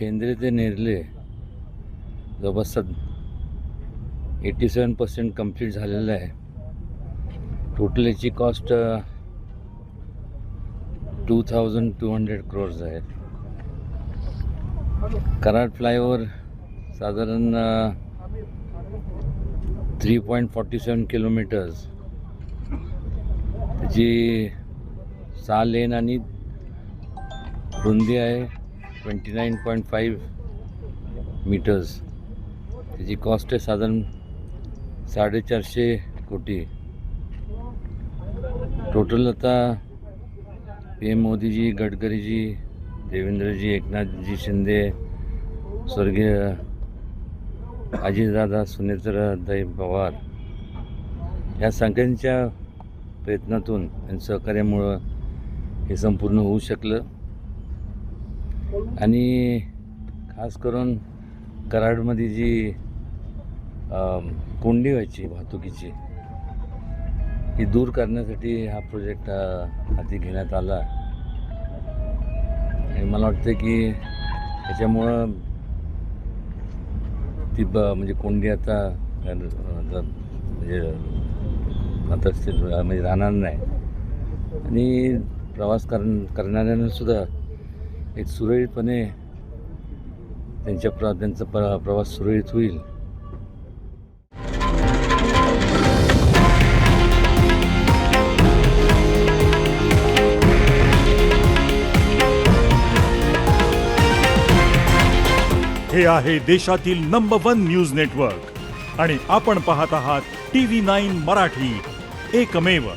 शेंद्रे ते नेरले जवळपास 87% कंप्लीट झालेलं आहे. टोटल याची कॉस्ट 2200 crores आहे. कराड फ्लायओव्हर साधारण 3.47 किलोमीटर्स, त्याची 6 लेन आणि रुंदी आहे 29.5 मीटर्स. त्याची कॉस्ट आहे साधारण 450 कोटी. टोटल आता PM मोदीजी, गडकरीजी, देवेंद्रजी, एकनाथजी शिंदे, स्वर्गीय अजितदादा, सुनेत्राताई पवार या सगळ्यांच्या प्रयत्नातून आणि सहकार्यामुळं हे संपूर्ण होऊ शकलं. आणि खास करून कराडमध्ये जी कोंडी व्हायची वाहतुकीची, ही दूर करण्यासाठी हा प्रोजेक्ट हाती घेण्यात आला. आणि मला वाटतं की त्याच्यामुळं ती म्हणजे कोंडी आता म्हणजे म्हणजे राहणार नाही. आणि प्रवास करणाऱ्यांना सुद्धा एक सुरळीतपणे त्यांचा प्रवास सुरळीत होईल. हे आहे देशातील नंबर 1 न्यूज नेटवर्क आणि आपण पाहत आहात TV9 मराठी, एकमेव.